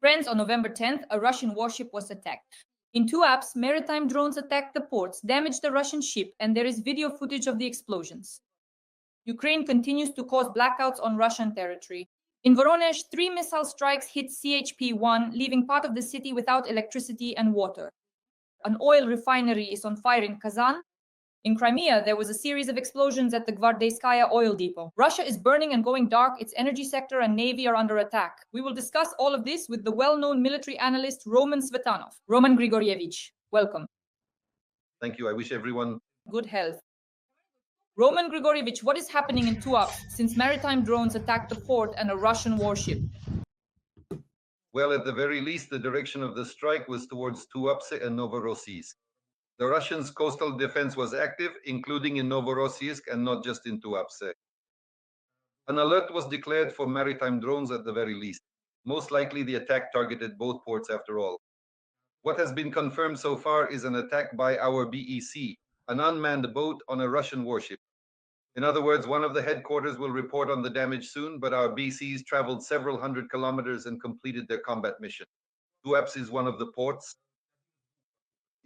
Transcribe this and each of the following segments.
Friends, on November 10th, a Russian warship was attacked. In Tuapse, maritime drones attacked the ports, damaged a Russian ship, and there is video footage of the explosions. Ukraine continues to cause blackouts on Russian territory. In Voronezh, 3 missile strikes hit CHP-1, leaving part of the city without electricity and water. An oil refinery is on fire in Kazan. In Crimea, there was a series of explosions at the Gvardeiskaya oil depot. Russia is burning and going dark. Its energy sector and navy are under attack. We will discuss all of this with the well-known military analyst Roman Svitan. Roman Grigorievich, welcome. Thank you. I wish everyone good health. Roman Grigorievich, what is happening in Tuapse since maritime drones attacked the port and a Russian warship? Well, at the very least, the direction of the strike was towards Tuapse and Novorossiysk. The Russians' coastal defense was active, including in Novorossiysk and not just in Tuapse. An alert was declared for maritime drones at the very least. Most likely the attack targeted both ports after all. What has been confirmed so far is an attack by our BEC, an unmanned boat on a Russian warship. In other words, one of the headquarters will report on the damage soon, but our BCs traveled several hundred kilometers and completed their combat mission. Tuapse is one of the ports.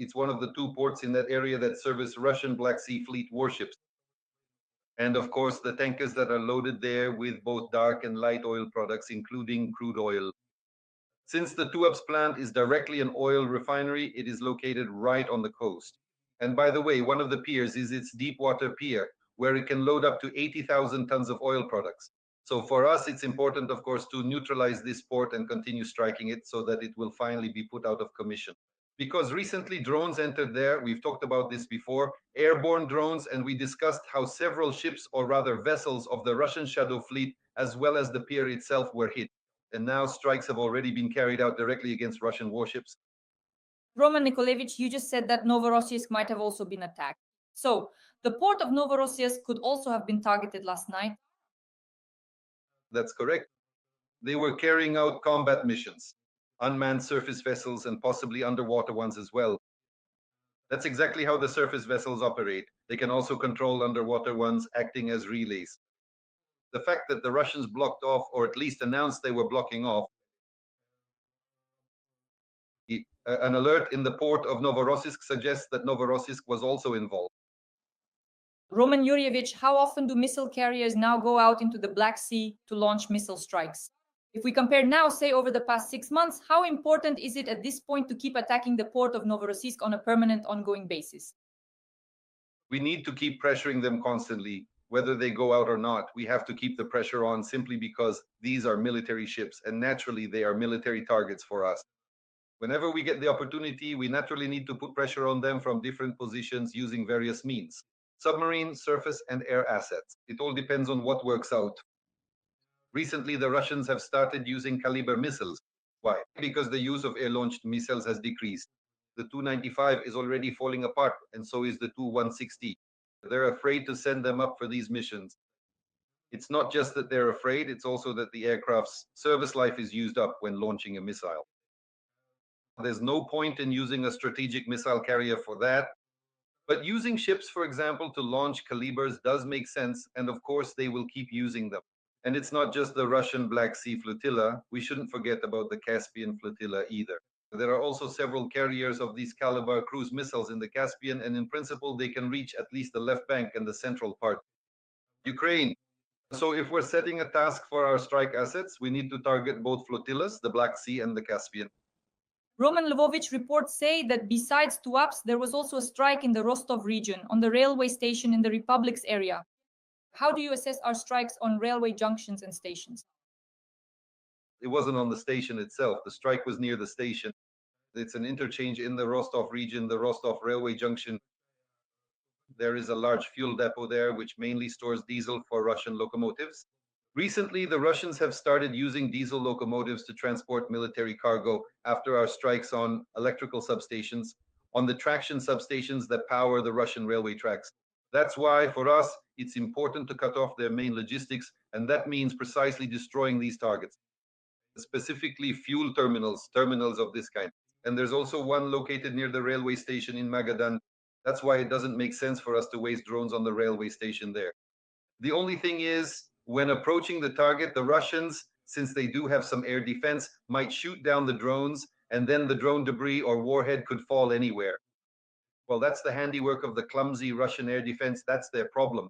It's one of the 2 ports in that area that service Russian Black Sea Fleet warships. And of course, the tankers that are loaded there with both dark and light oil products, including crude oil. Since the Tuapse plant is directly an oil refinery, it is located right on the coast. And by the way, one of the piers is its deep water pier, where it can load up to 80,000 tons of oil products. So for us, it's important, of course, to neutralize this port and continue striking it so that it will finally be put out of commission. Because recently drones entered there, we've talked about this before, airborne drones, and we discussed how several ships, or rather vessels, of the Russian Shadow Fleet, as well as the pier itself, were hit. And now strikes have already been carried out directly against Russian warships. Roman Nikolaevich, you just said that Novorossiysk might have also been attacked. So, the port of Novorossiysk could also have been targeted last night? That's correct. They were carrying out combat missions, unmanned surface vessels and possibly underwater ones as well. That's exactly how the surface vessels operate. They can also control underwater ones, acting as relays. The fact that the Russians blocked off, or at least announced they were blocking off, an alert in the port of Novorossiysk suggests that Novorossiysk was also involved. Roman Yurievich, how often do missile carriers now go out into the Black Sea to launch missile strikes? If we compare now, say over the past 6 months, how important is it at this point to keep attacking the port of Novorossiysk on a permanent, ongoing basis? We need to keep pressuring them constantly. Whether they go out or not, we have to keep the pressure on simply because these are military ships and naturally they are military targets for us. Whenever we get the opportunity, we naturally need to put pressure on them from different positions using various means. Submarine, surface, and air assets. It all depends on what works out. Recently, the Russians have started using caliber missiles. Why? Because the use of air-launched missiles has decreased. The Tu-95 is already falling apart, and so is the Tu-160. They're afraid to send them up for these missions. It's not just that they're afraid, it's also that the aircraft's service life is used up when launching a missile. There's no point in using a strategic missile carrier for that. But using ships, for example, to launch calibers does make sense, and of course they will keep using them. And it's not just the Russian Black Sea flotilla. We shouldn't forget about the Caspian flotilla either. There are also several carriers of these caliber cruise missiles in the Caspian, and in principle they can reach at least the left bank and the central part. Ukraine. So if we're setting a task for our strike assets, we need to target both flotillas, the Black Sea and the Caspian. Roman Lvovich reports say that besides Tuapse, there was also a strike in the Rostov region on the railway station in the Republic's area. How do you assess our strikes on railway junctions and stations? It wasn't on the station itself. The strike was near the station. It's an interchange in the Rostov region, the Rostov railway junction. There is a large fuel depot there, which mainly stores diesel for Russian locomotives. Recently, the Russians have started using diesel locomotives to transport military cargo after our strikes on electrical substations, on the traction substations that power the Russian railway tracks. That's why, for us, it's important to cut off their main logistics, and that means precisely destroying these targets, specifically fuel terminals of this kind. And there's also one located near the railway station in Magadan. That's why it doesn't make sense for us to waste drones on the railway station there. The only thing is, when approaching the target, the Russians since they do have some air defense, might shoot down the drones, and then the drone debris or warhead could fall anywhere. Well, that's the handiwork of the clumsy Russian air defense. That's their problem.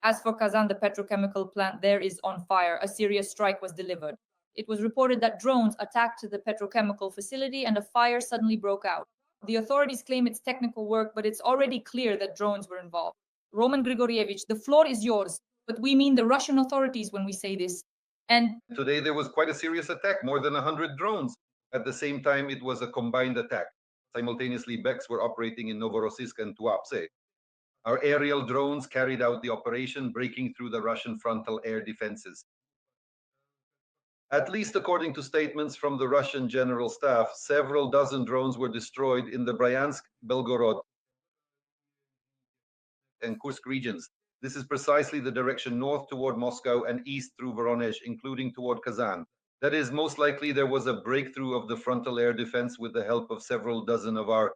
As for Kazan, the petrochemical plant there is on fire. A serious strike was delivered. It was reported that drones attacked the petrochemical facility and a fire suddenly broke out. The authorities claim it's technical work, but it's already clear that drones were involved. Roman Grigorievich, the floor is yours, but we mean the Russian authorities when we say this. And today there was quite a serious attack, more than 100 drones. At the same time, it was a combined attack. Simultaneously, BECs were operating in Novorossiysk and Tuapse. Our aerial drones carried out the operation, breaking through the Russian frontal air defenses. At least according to statements from the Russian General Staff, several dozen drones were destroyed in the Bryansk, Belgorod, and Kursk regions. This is precisely the direction north toward Moscow and east through Voronezh, including toward Kazan. That is, most likely there was a breakthrough of the frontal air defense with the help of several dozen of our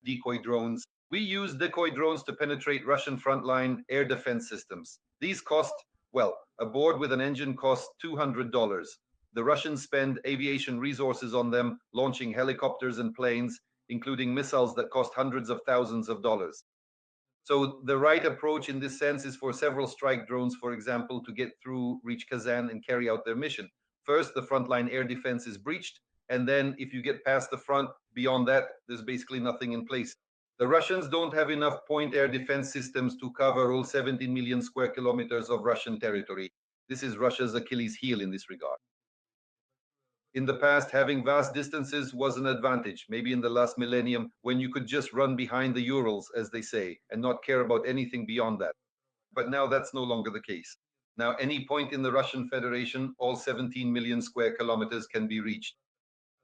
decoy drones. We use decoy drones to penetrate Russian frontline air defense systems. These cost, well, a board with an engine costs $200. The Russians spend aviation resources on them, launching helicopters and planes, including missiles that cost hundreds of thousands of dollars. So the right approach in this sense is for several strike drones, for example, to get through, reach Kazan, and carry out their mission. First, the frontline air defense is breached, and then if you get past the front, beyond that, there's basically nothing in place. The Russians don't have enough point air defense systems to cover all 17 million square kilometers of Russian territory. This is Russia's Achilles heel in this regard. In the past, having vast distances was an advantage, maybe in the last millennium, when you could just run behind the Urals, as they say, and not care about anything beyond that. But now that's no longer the case. Now, any point in the Russian Federation, all 17 million square kilometers can be reached.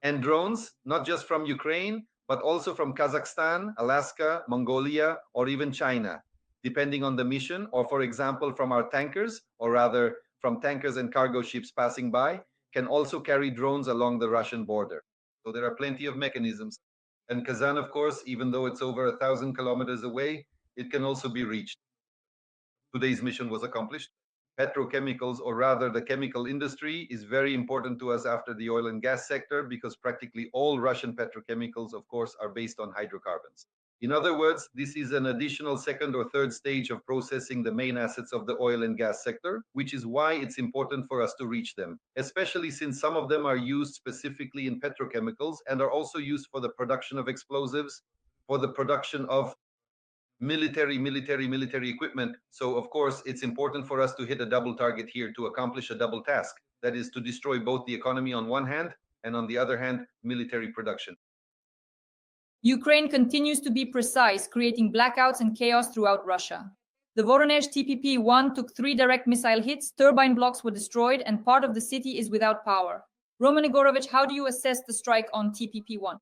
And drones, not just from Ukraine, but also from Kazakhstan, Alaska, Mongolia, or even China, depending on the mission, or for example, from our tankers, or rather from tankers and cargo ships passing by, can also carry drones along the Russian border. So there are plenty of mechanisms. And Kazan, of course, even though it's over 1,000 kilometers away, it can also be reached. Today's mission was accomplished. Petrochemicals, or rather the chemical industry, is very important to us after the oil and gas sector, because practically all Russian petrochemicals, of course, are based on hydrocarbons. In other words, this is an additional second or third stage of processing the main assets of the oil and gas sector, which is why it's important for us to reach them, especially since some of them are used specifically in petrochemicals and are also used for the production of explosives, for the production of military equipment. So of course, it's important for us to hit a double target here to accomplish a double task. That is to destroy both the economy on one hand, and on the other hand, military production. Ukraine continues to be precise, creating blackouts and chaos throughout Russia. The Voronezh TPP-1 took 3 direct missile hits, turbine blocks were destroyed, and part of the city is without power. Roman Igorovich, how do you assess the strike on TPP-1?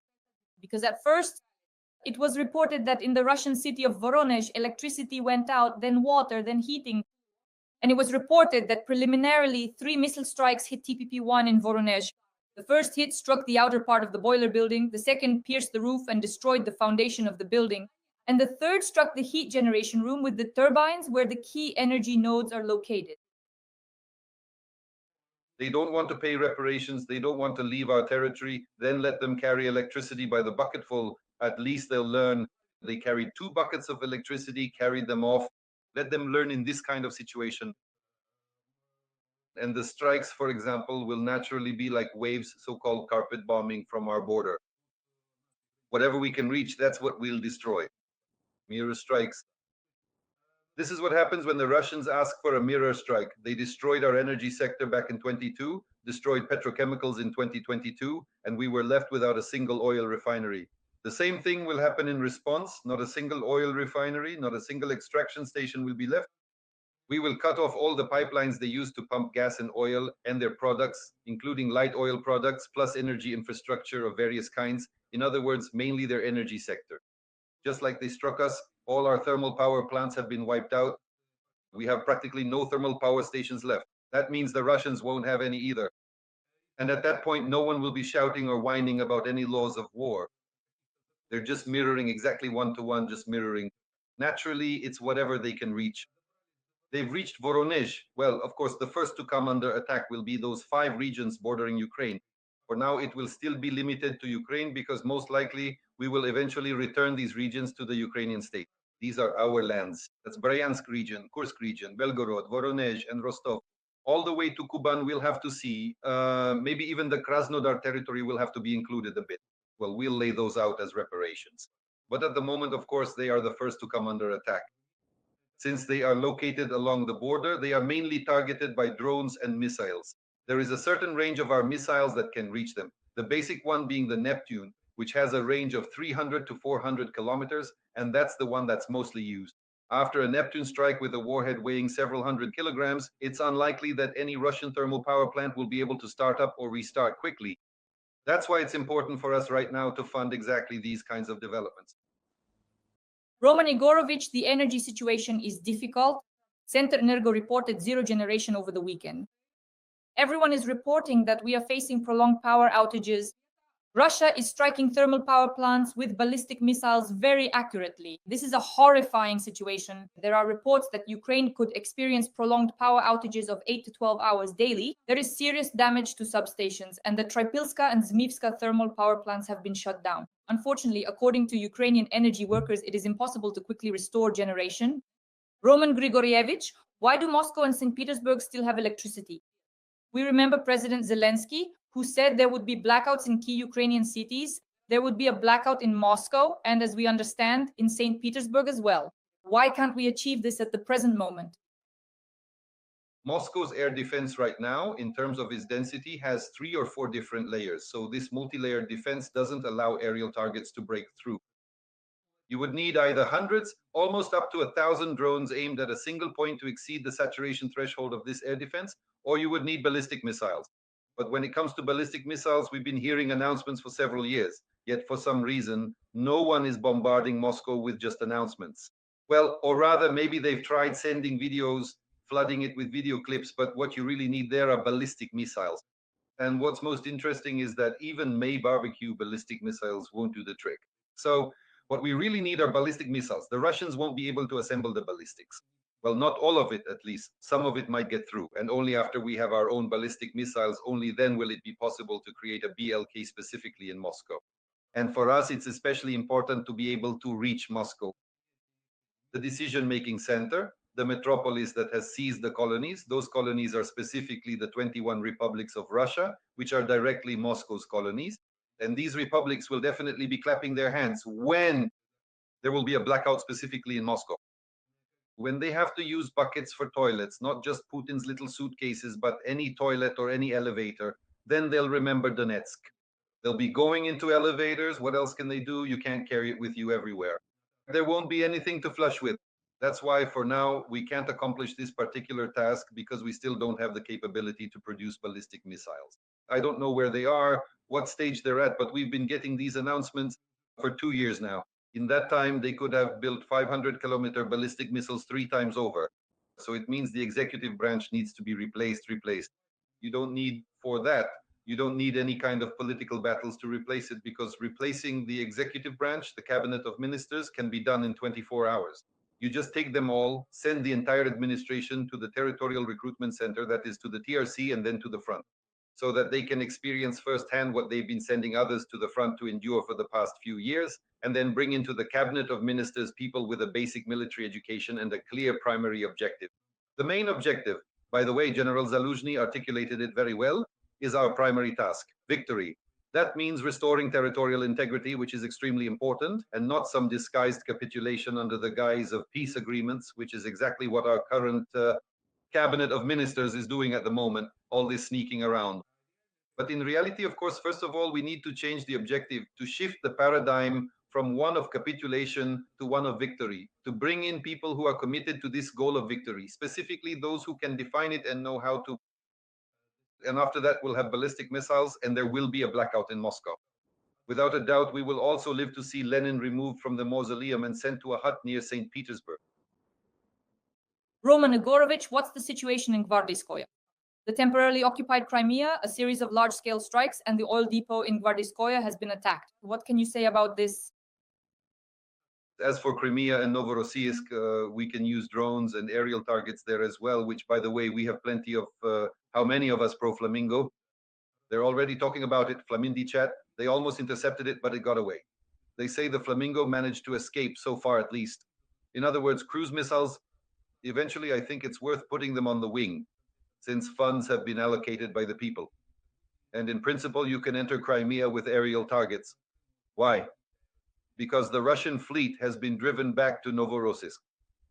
Because at first, it was reported that in the Russian city of Voronezh, electricity went out, then water, then heating. And it was reported that preliminarily 3 missile strikes hit TPP-1 in Voronezh. The first hit struck the outer part of the boiler building, the second pierced the roof and destroyed the foundation of the building, and the third struck the heat generation room with the turbines where the key energy nodes are located. They don't want to pay reparations, they don't want to leave our territory, then let them carry electricity by the bucketful. At least they'll learn. They carried 2 buckets of electricity, carried them off. Let them learn in this kind of situation. And the strikes, for example, will naturally be like waves, so-called carpet bombing from our border. Whatever we can reach, that's what we'll destroy. Mirror strikes. This is what happens when the Russians ask for a mirror strike. They destroyed our energy sector back in 22, destroyed petrochemicals in 2022, and we were left without a single oil refinery. The same thing will happen in response. Not a single oil refinery, not a single extraction station will be left. We will cut off all the pipelines they use to pump gas and oil and their products, including light oil products, plus energy infrastructure of various kinds. In other words, mainly their energy sector. Just like they struck us, all our thermal power plants have been wiped out. We have practically no thermal power stations left. That means the Russians won't have any either. And at that point, no one will be shouting or whining about any laws of war. They're just mirroring exactly one-to-one, just mirroring. Naturally, it's whatever they can reach. They've reached Voronezh. Well, of course, the first to come under attack will be those 5 regions bordering Ukraine. For now, it will still be limited to Ukraine because most likely we will eventually return these regions to the Ukrainian state. These are our lands. That's Bryansk region, Kursk region, Belgorod, Voronezh, and Rostov. All the way to Kuban, we'll have to see. Maybe even the Krasnodar territory will have to be included a bit. Well, we'll lay those out as reparations. But at the moment, of course, they are the first to come under attack. Since they are located along the border, they are mainly targeted by drones and missiles. There is a certain range of our missiles that can reach them. The basic one being the Neptune, which has a range of 300 to 400 kilometers, and that's the one that's mostly used. After a Neptune strike with a warhead weighing several hundred kilograms, it's unlikely that any Russian thermal power plant will be able to start up or restart quickly. That's why it's important for us right now to fund exactly these kinds of developments. Roman Igorovich, the energy situation is difficult. Center Energo reported zero generation over the weekend. Everyone is reporting that we are facing prolonged power outages. Russia is striking thermal power plants with ballistic missiles very accurately. This is a horrifying situation. There are reports that Ukraine could experience prolonged power outages of 8 to 12 hours daily. There is serious damage to substations, and the Trypilska and Zmivska thermal power plants have been shut down. Unfortunately, according to Ukrainian energy workers, it is impossible to quickly restore generation. Roman Grigorievich, why do Moscow and St. Petersburg still have electricity? We remember President Zelensky, who said there would be blackouts in key Ukrainian cities. There would be a blackout in Moscow, and as we understand, in St. Petersburg as well. Why can't we achieve this at the present moment? Moscow's air defense right now, in terms of its density, has 3 or 4 different layers. So this multi-layered defense doesn't allow aerial targets to break through. You would need either hundreds, almost up to 1,000 drones aimed at a single point to exceed the saturation threshold of this air defense, or you would need ballistic missiles. But when it comes to ballistic missiles, we've been hearing announcements for several years. Yet for some reason, no one is bombarding Moscow with just announcements. Well, or rather, maybe they've tried sending videos, flooding it with video clips, but what you really need there are ballistic missiles. And what's most interesting is that even May barbecue ballistic missiles won't do the trick. So what we really need are ballistic missiles. The Russians won't be able to assemble the ballistics. Well, not all of it, at least. Some of it might get through. And only after we have our own ballistic missiles, only then will it be possible to create a BLK specifically in Moscow. And for us, it's especially important to be able to reach Moscow. The decision-making center, the metropolis that has seized the colonies, those colonies are specifically the 21 republics of Russia, which are directly Moscow's colonies. And these republics will definitely be clapping their hands when there will be a blackout specifically in Moscow. When they have to use buckets for toilets, not just Putin's little suitcases, but any toilet or any elevator, then they'll remember Donetsk. They'll be going into elevators. What else can they do? You can't carry it with you everywhere. There won't be anything to flush with. That's why for now, we can't accomplish this particular task because we still don't have the capability to produce ballistic missiles. I don't know where they are, what stage they're at, but we've been getting these announcements for 2 years now. In that time, they could have built 500-kilometer ballistic missiles 3 times over. So it means the executive branch needs to be replaced. You don't need for that. You don't need any kind of political battles to replace it because replacing the executive branch, the cabinet of ministers, can be done in 24 hours. You just take them all, send the entire administration to the territorial recruitment center, that is to the TRC and then to the front, so that they can experience firsthand what they've been sending others to the front to endure for the past few years, and then bring into the cabinet of ministers people with a basic military education and a clear primary objective. The main objective, by the way, General Zaluzhny articulated it very well, is our primary task, victory. That means restoring territorial integrity, which is extremely important, and not some disguised capitulation under the guise of peace agreements, which is exactly what our current cabinet of ministers is doing at the moment, all this sneaking around. But in reality, of course, first of all, we need to change the objective, to shift the paradigm from one of capitulation to one of victory, to bring in people who are committed to this goal of victory, specifically those who can define it and know how to. And after that, we'll have ballistic missiles and there will be a blackout in Moscow. Without a doubt, we will also live to see Lenin removed from the mausoleum and sent to a hut near St. Petersburg. Roman Igorovich, what's the situation in Gvardeiskaya? The temporarily occupied Crimea, a series of large-scale strikes, and the oil depot in Gvardeiskaya has been attacked. What can you say about this? As for Crimea and Novorossiysk, we can use drones and aerial targets there as well, which, by the way, we have plenty of. How many of us pro Flamingo? They're already talking about it. Flamindi chat. They almost intercepted it, but it got away. They say the Flamingo managed to escape so far, at least. In other words, cruise missiles, eventually, I think it's worth putting them on the wing, since funds have been allocated by the people. And in principle, you can enter Crimea with aerial targets. Why? Because the Russian fleet has been driven back to Novorossiysk,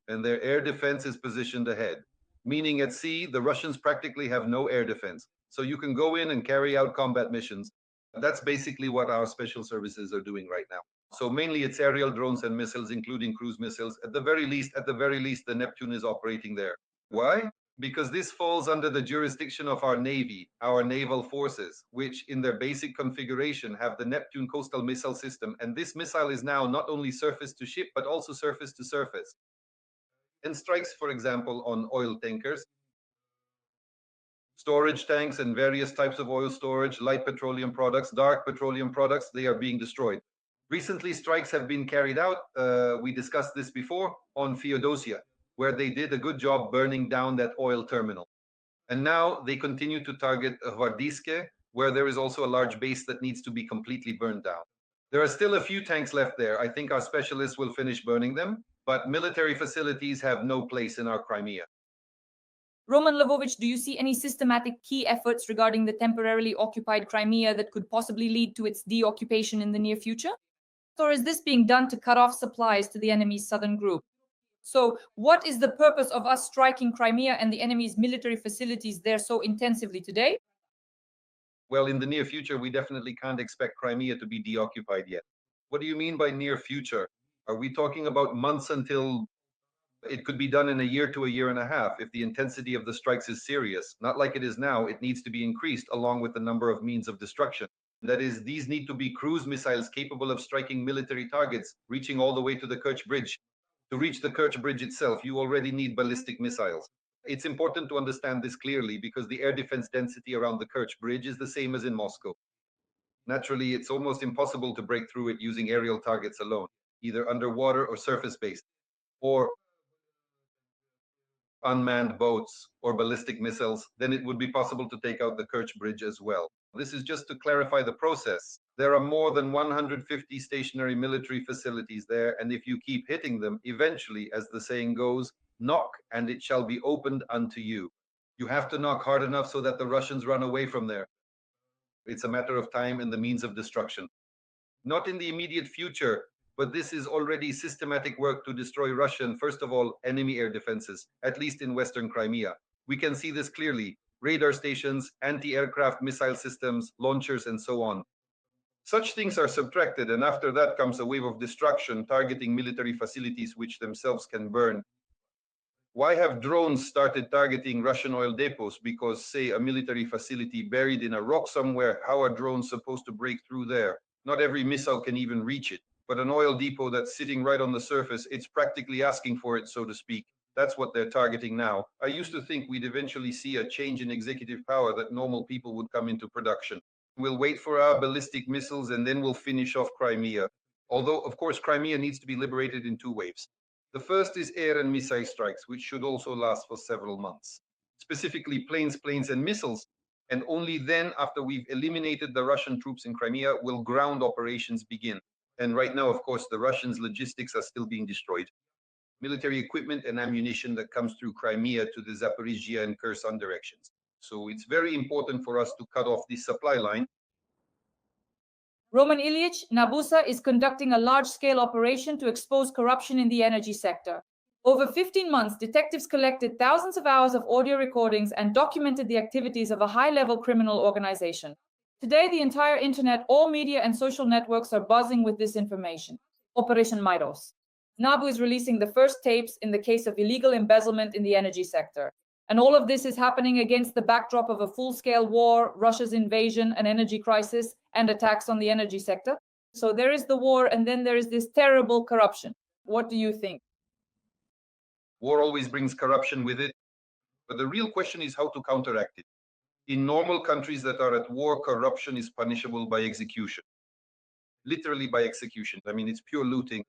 and their air defense is positioned ahead. Meaning at sea, the Russians practically have no air defense. So you can go in and carry out combat missions. That's basically what our special services are doing right now. So mainly it's aerial drones and missiles, including cruise missiles. At the very least, the Neptune is operating there. Why? Because this falls under the jurisdiction of our Navy, our naval forces, which in their basic configuration have the Neptune coastal missile system. And this missile is now not only surface to ship, but also surface to surface. And strikes, for example, on oil tankers, storage tanks, and various types of oil storage, light petroleum products, dark petroleum products, they are being destroyed. Recently, strikes have been carried out, we discussed this before, on Feodosia, where they did a good job burning down that oil terminal. And now they continue to target Gvardeiskaya, where there is also a large base that needs to be completely burned down. There are still a few tanks left there. I think our specialists will finish burning them, but military facilities have no place in our Crimea. Roman Lvovich, do you see any systematic key efforts regarding the temporarily occupied Crimea that could possibly lead to its deoccupation in the near future? Or is this being done to cut off supplies to the enemy's southern group? So what is the purpose of us striking Crimea and the enemy's military facilities there so intensively today? Well, in the near future, we definitely can't expect Crimea to be deoccupied yet. What do you mean by near future? Are we talking about months until it could be done in a year to a year and a half if the intensity of the strikes is serious? Not like it is now. It needs to be increased along with the number of means of destruction. That is, these need to be cruise missiles capable of striking military targets, reaching all the way to the Kerch Bridge. To reach the Kerch Bridge itself, you already need ballistic missiles. It's important to understand this clearly because the air defense density around the Kerch Bridge is the same as in Moscow. Naturally, it's almost impossible to break through it using aerial targets alone, either underwater or surface-based, or unmanned boats or ballistic missiles. Then it would be possible to take out the Kerch Bridge as well. This is just to clarify the process. There are more than 150 stationary military facilities there, and if you keep hitting them, eventually, as the saying goes, knock and it shall be opened unto you. You have to knock hard enough so that the Russians run away from there. It's a matter of time and the means of destruction. Not in the immediate future, but this is already systematic work to destroy Russian, first of all, enemy air defenses, at least in Western Crimea. We can see this clearly. Radar stations, anti-aircraft missile systems, launchers, and so on. Such things are subtracted, and after that comes a wave of destruction targeting military facilities which themselves can burn. Why have drones started targeting Russian oil depots? Because, say, a military facility buried in a rock somewhere, how are drones supposed to break through there? Not every missile can even reach it. But an oil depot that's sitting right on the surface, it's practically asking for it, so to speak. That's what they're targeting now. I used to think we'd eventually see a change in executive power, that normal people would come into production. We'll wait for our ballistic missiles and then we'll finish off Crimea. Although, of course, Crimea needs to be liberated in two waves. The first is air and missile strikes, which should also last for several months. Specifically, planes, and missiles. And only then, after we've eliminated the Russian troops in Crimea, will ground operations begin. And right now, of course, the Russians' logistics are still being destroyed. Military equipment and ammunition that comes through Crimea to the Zaporizhia and Kherson directions. So it's very important for us to cut off this supply line. Roman Ilyich, Nabusa is conducting a large-scale operation to expose corruption in the energy sector. Over 15 months, detectives collected thousands of hours of audio recordings and documented the activities of a high-level criminal organization. Today, the entire internet, all media and social networks are buzzing with this information. Operation Mairos. NABU is releasing the first tapes in the case of illegal embezzlement in the energy sector. And all of this is happening against the backdrop of a full-scale war, Russia's invasion, an energy crisis, and attacks on the energy sector. So there is the war, and then there is this terrible corruption. What do you think? War always brings corruption with it, but the real question is how to counteract it. In normal countries that are at war, corruption is punishable by execution. Literally by execution. I mean, it's pure looting.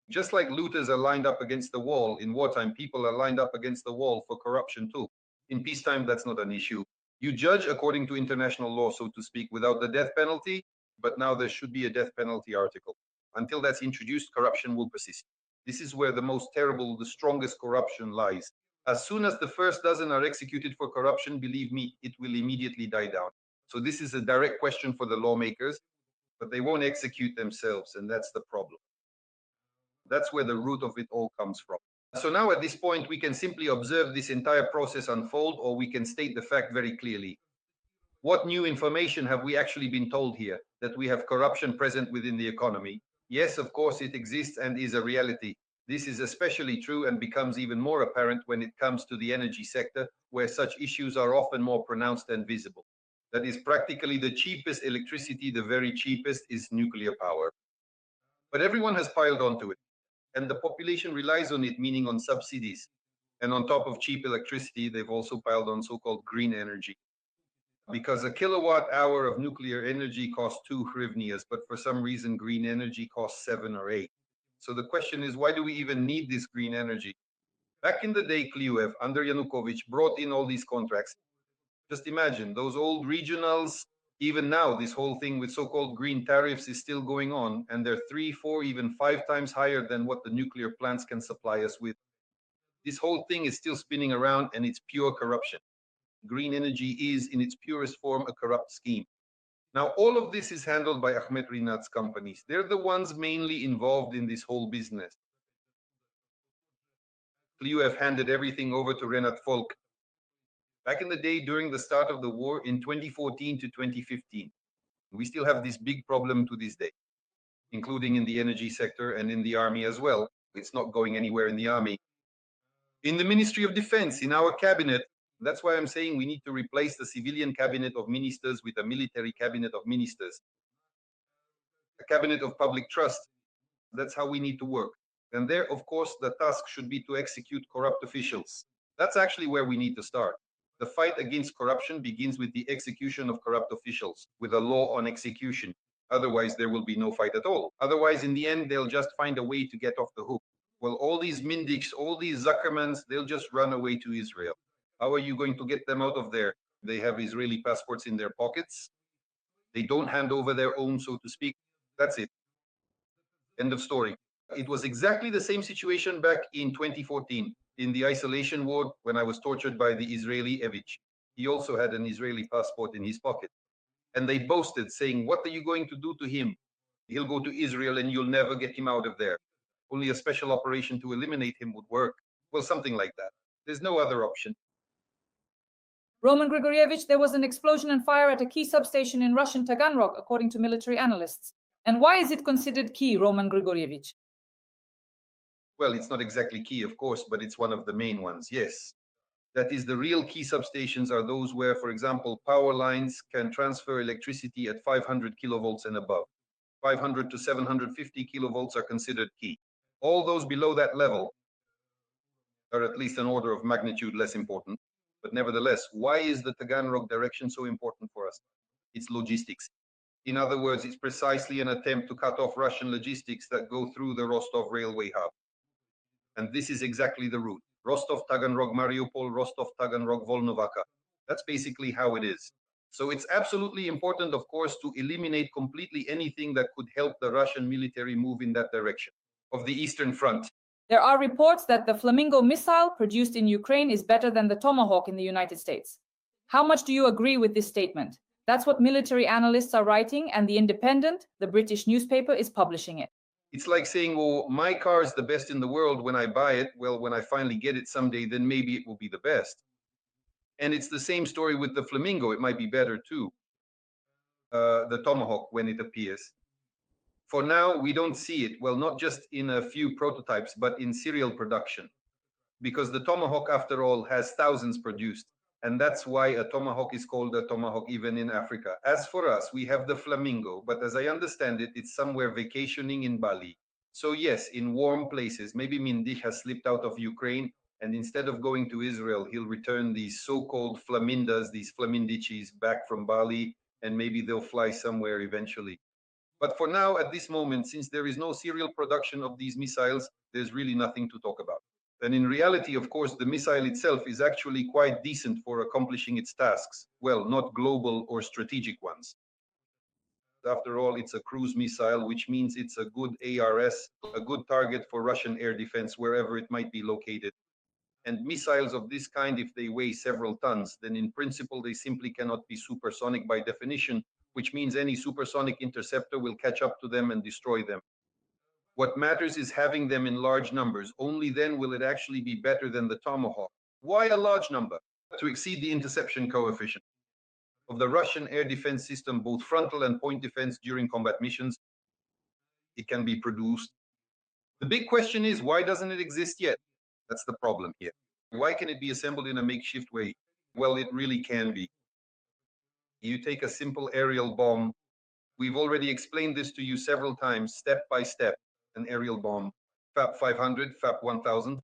Just like looters are lined up against the wall, in wartime, people are lined up against the wall for corruption too. In peacetime, that's not an issue. You judge according to international law, so to speak, without the death penalty, but now there should be a death penalty article. Until that's introduced, corruption will persist. This is where the most terrible, the strongest corruption lies. As soon as the first dozen are executed for corruption, believe me, it will immediately die down. So this is a direct question for the lawmakers, but they won't execute themselves, and that's the problem. That's where the root of it all comes from. So now at this point, we can simply observe this entire process unfold, or we can state the fact very clearly. What new information have we actually been told here? That we have corruption present within the economy? Yes, of course, it exists and is a reality. This is especially true and becomes even more apparent when it comes to the energy sector, where such issues are often more pronounced and visible. That is practically the cheapest electricity, the very cheapest is nuclear power. But everyone has piled onto it, and the population relies on it, meaning on subsidies. And on top of cheap electricity, they've also piled on so-called green energy. Because a kilowatt hour of nuclear energy costs 2 hryvnias, but for some reason green energy costs 7 or 8. So the question is, why do we even need this green energy? Back in the day, Kliuev, under Yanukovych, brought in all these contracts. Just imagine, those old regionals, even now, this whole thing with so-called green tariffs is still going on, and they're 3, 4, even 5 times higher than what the nuclear plants can supply us with. This whole thing is still spinning around, and it's pure corruption. Green energy is, in its purest form, a corrupt scheme. Now, all of this is handled by Ahmet Rinat's companies. They're the ones mainly involved in this whole business. Kliuev handed everything over to Renat Folk. Back in the day, during the start of the war in 2014 to 2015, we still have this big problem to this day, including in the energy sector and in the army as well. It's not going anywhere in the army. In the Ministry of Defense, in our cabinet, that's why I'm saying we need to replace the civilian cabinet of ministers with a military cabinet of ministers. A cabinet of public trust. That's how we need to work. And there, of course, the task should be to execute corrupt officials. That's actually where we need to start. The fight against corruption begins with the execution of corrupt officials, with a law on execution. Otherwise, there will be no fight at all. Otherwise, in the end, they'll just find a way to get off the hook. Well, all these Mindiks, all these Zuckermans, they'll just run away to Israel. How are you going to get them out of there? They have Israeli passports in their pockets. They don't hand over their own, so to speak. That's it. End of story. It was exactly the same situation back in 2014 in the isolation ward when I was tortured by the Israeli Evich. He also had an Israeli passport in his pocket. And they boasted, saying, "What are you going to do to him? He'll go to Israel and you'll never get him out of there. Only a special operation to eliminate him would work." Well, something like that. There's no other option. Roman Grigorievich, there was an explosion and fire at a key substation in Russian Taganrog, according to military analysts. And why is it considered key, Roman Grigorievich? Well, it's not exactly key, of course, but it's one of the main ones, yes. That is, the real key substations are those where, for example, power lines can transfer electricity at 500 kilovolts and above. 500 to 750 kilovolts are considered key. All those below that level are at least an order of magnitude less important. But nevertheless, why is the Taganrog direction so important for us? It's logistics. In other words, it's precisely an attempt to cut off Russian logistics that go through the Rostov railway hub. And this is exactly the route. Rostov, Taganrog, Mariupol, Rostov, Taganrog, Volnovakha. That's basically how it is. So it's absolutely important, of course, to eliminate completely anything that could help the Russian military move in that direction of the Eastern Front. There are reports that the Flamingo missile produced in Ukraine is better than the Tomahawk in the United States. How much do you agree with this statement? That's what military analysts are writing, and The Independent, the British newspaper, is publishing it. It's like saying, well, my car is the best in the world when I buy it. Well, when I finally get it someday, then maybe it will be the best. And it's the same story with the Flamingo. It might be better too. The Tomahawk, when it appears. For now, we don't see it. Well, not just in a few prototypes, but in serial production. Because the Tomahawk, after all, has thousands produced. And that's why a Tomahawk is called a Tomahawk even in Africa. As for us, we have the Flamingo, but as I understand it, it's somewhere vacationing in Bali. So yes, in warm places, maybe Mindich has slipped out of Ukraine, and instead of going to Israel, he'll return these so-called Flamindas, these Flamindichis, back from Bali, and maybe they'll fly somewhere eventually. But for now, at this moment, since there is no serial production of these missiles, there's really nothing to talk about. And in reality, of course, the missile itself is actually quite decent for accomplishing its tasks. Well, not global or strategic ones. After all, it's a cruise missile, which means it's a good ARS, a good target for Russian air defense wherever it might be located. And missiles of this kind, if they weigh several tons, then in principle, they simply cannot be supersonic by definition, which means any supersonic interceptor will catch up to them and destroy them. What matters is having them in large numbers. Only then will it actually be better than the Tomahawk. Why a large number? To exceed the interception coefficient of the Russian air defense system, both frontal and point defense during combat missions. It can be produced. The big question is, why doesn't it exist yet? That's the problem here. Why can it be assembled in a makeshift way? Well, it really can be. You take a simple aerial bomb. We've already explained this to you several times, step by step. An aerial bomb, FAP 500, FAP 1000.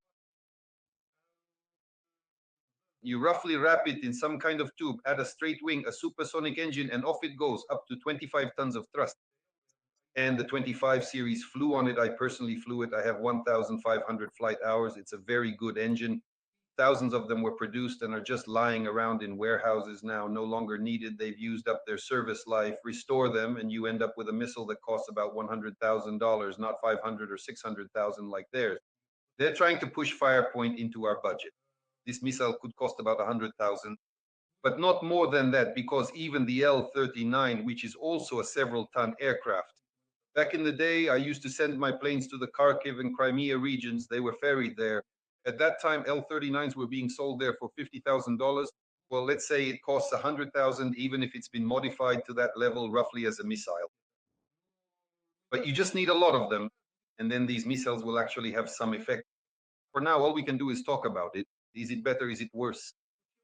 You roughly wrap it in some kind of tube, add a straight wing, a supersonic engine, and off it goes, up to 25 tons of thrust. And the 25 series flew on it. I personally flew it. I have 1,500 flight hours. It's a very good engine. Thousands of them were produced and are just lying around in warehouses now, no longer needed. They've used up their service life. Restore them, and you end up with a missile that costs about $100,000, not 500 or 600,000 like theirs. They're trying to push Firepoint into our budget. This missile could cost about 100,000, but not more than that, because even the L-39, which is also a several-ton aircraft. Back in the day, I used to send my planes to the Kharkiv and Crimea regions. They were ferried there. At that time, L-39s were being sold there for $50,000. Well, let's say it costs 100,000, even if it's been modified to that level, roughly as a missile. But you just need a lot of them, and then these missiles will actually have some effect. For now, all we can do is talk about it. Is it better? Is it worse?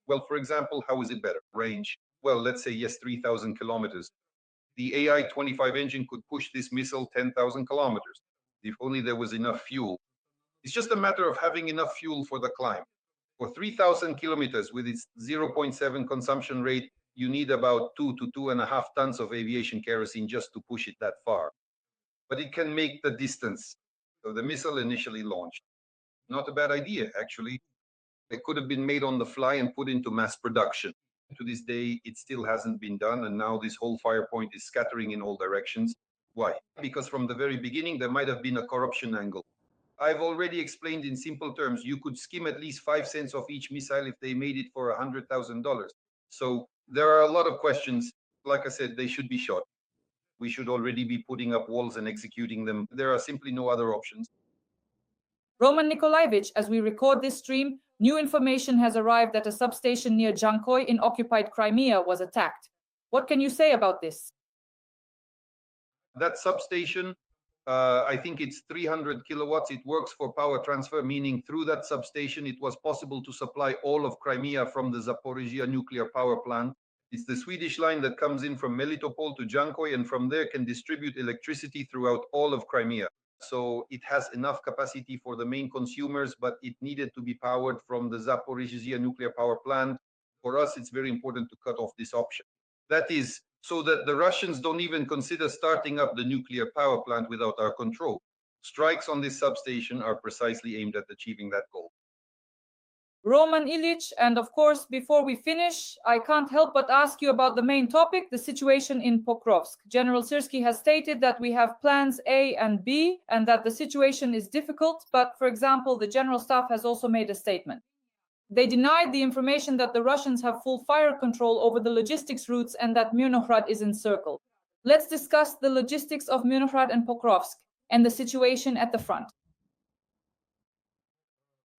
Well, for example, how is it better? Range. Well, let's say yes, 3,000 kilometers. The AI-25 engine could push this missile 10,000 kilometers, if only there was enough fuel. It's just a matter of having enough fuel for the climb. For 3,000 kilometers with its 0.7 consumption rate, you need about 2 to 2.5 tons of aviation kerosene just to push it that far. But it can make the distance. So the missile initially launched. Not a bad idea, actually. It could have been made on the fly and put into mass production. To this day, it still hasn't been done, and now this whole Firepoint is scattering in all directions. Why? Because from the very beginning, there might have been a corruption angle. I've already explained in simple terms, you could skim at least 5 cents off each missile if they made it for $100,000. So there are a lot of questions. Like I said, they should be shot. We should already be putting up walls and executing them. There are simply no other options. Roman Nikolaevich, as we record this stream, new information has arrived that a substation near Jankoy in occupied Crimea was attacked. What can you say about this? That substation, I think it's 300 kilowatts. It works for power transfer, meaning through that substation, it was possible to supply all of Crimea from the Zaporizhzhia nuclear power plant. It's the Swedish line that comes in from Melitopol to Jankoy, and from there can distribute electricity throughout all of Crimea. So it has enough capacity for the main consumers, but it needed to be powered from the Zaporizhzhia nuclear power plant. For us, it's very important to cut off this option. That is so that the Russians don't even consider starting up the nuclear power plant without our control. Strikes on this substation are precisely aimed at achieving that goal. Roman Ilyich, and of course, before we finish, I can't help but ask you about the main topic, the situation in Pokrovsk. General Syrski has stated that we have plans A and B, and that the situation is difficult, but for example, the General Staff has also made a statement. They denied the information that the Russians have full fire control over the logistics routes and that Myrnohrad is encircled. Let's discuss the logistics of Myrnohrad and Pokrovsk and the situation at the front.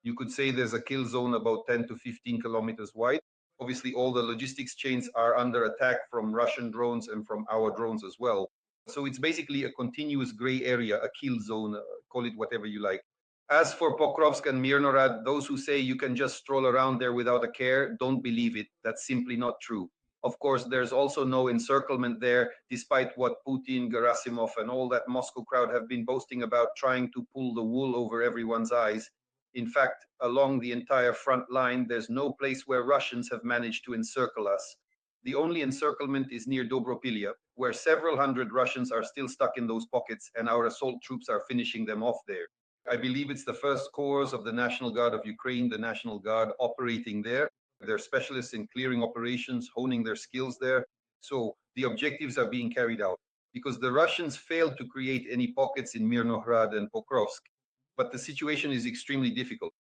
You could say there's a kill zone about 10 to 15 kilometers wide. Obviously, all the logistics chains are under attack from Russian drones and from our drones as well. So it's basically a continuous gray area, a kill zone, call it whatever you like. As for Pokrovsk and Myrnohrad, those who say you can just stroll around there without a care, don't believe it. That's simply not true. Of course, there's also no encirclement there, despite what Putin, Gerasimov, and all that Moscow crowd have been boasting about, trying to pull the wool over everyone's eyes. In fact, along the entire front line, there's no place where Russians have managed to encircle us. The only encirclement is near Dobropilya, where several hundred Russians are still stuck in those pockets, and our assault troops are finishing them off there. I believe it's the first corps of the National Guard of Ukraine, the National Guard, operating there. They're specialists in clearing operations, honing their skills there. So the objectives are being carried out because the Russians failed to create any pockets in Mirnohrad and Pokrovsk. But the situation is extremely difficult.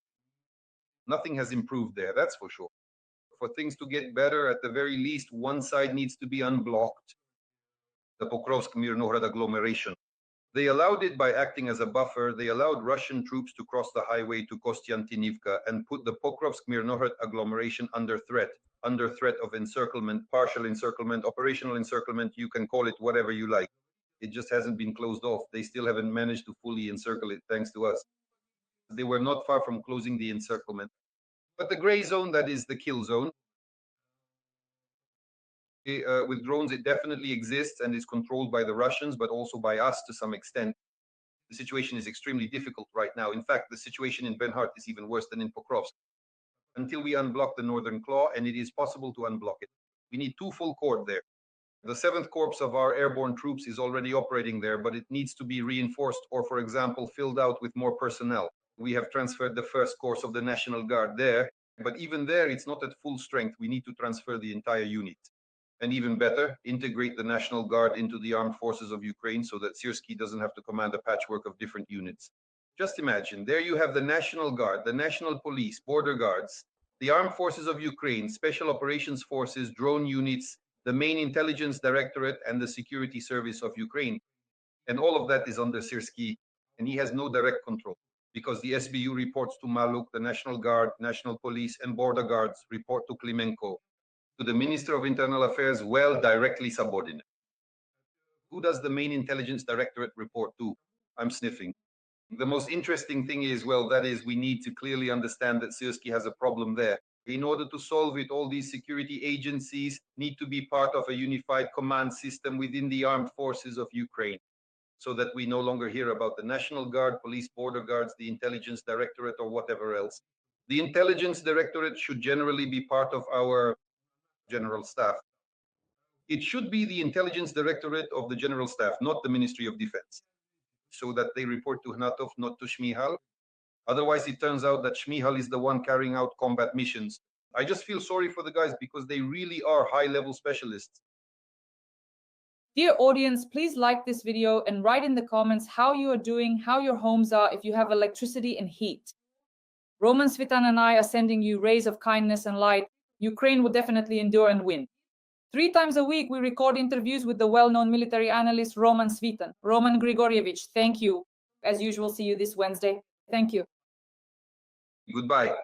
Nothing has improved there, that's for sure. For things to get better, at the very least, one side needs to be unblocked, the Pokrovsk-Mirnohrad agglomeration. They allowed it by acting as a buffer. They allowed Russian troops to cross the highway to Kostiantinivka and put the Pokrovsk-Mirnohrad agglomeration under threat of encirclement, partial encirclement, operational encirclement, you can call it whatever you like. It just hasn't been closed off. They still haven't managed to fully encircle it, thanks to us. They were not far from closing the encirclement. But the gray zone, that is the kill zone, with drones, it definitely exists and is controlled by the Russians, but also by us to some extent. The situation is extremely difficult right now. In fact, the situation in Benhart is even worse than in Pokrovsk. Until we unblock the Northern Claw, and it is possible to unblock it. We need 2 full corps there. The 7th Corps of our airborne troops is already operating there, but it needs to be reinforced or, for example, filled out with more personnel. We have transferred the 1st Corps of the National Guard there, but even there, it's not at full strength. We need to transfer the entire unit. And even better, integrate the National Guard into the armed forces of Ukraine so that Syrskyi doesn't have to command a patchwork of different units. Just imagine, there you have the National Guard, the National Police, Border Guards, the Armed Forces of Ukraine, Special Operations Forces, drone units, the main intelligence directorate, and the Security Service of Ukraine. And all of that is under Syrskyi, and he has no direct control because the SBU reports to Maluk, the National Guard, National Police, and Border Guards report to Klimenko. To the Minister of Internal Affairs, well, directly subordinate. Who does the main intelligence directorate report to? I'm sniffing. The most interesting thing is, well, that is, we need to clearly understand that Syrskyi has a problem there. In order to solve it, all these security agencies need to be part of a unified command system within the armed forces of Ukraine, so that we no longer hear about the National Guard, Police, Border Guards, the Intelligence Directorate, or whatever else. The Intelligence Directorate should generally be part of our General Staff. It should be the Intelligence Directorate of the General Staff, not the Ministry of Defense, so that they report to Hnatov, not to Shmihal. Otherwise, it turns out that Shmihal is the one carrying out combat missions. I just feel sorry for the guys because they really are high-level specialists. Dear audience, please like this video and write in the comments how you are doing, how your homes are, if you have electricity and heat. Roman Svitan and I are sending you rays of kindness and light. Ukraine will definitely endure and win. 3 times a week, we record interviews with the well-known military analyst Roman Svitan. Roman Grigorievich, thank you. As usual, see you this Wednesday. Thank you. Goodbye.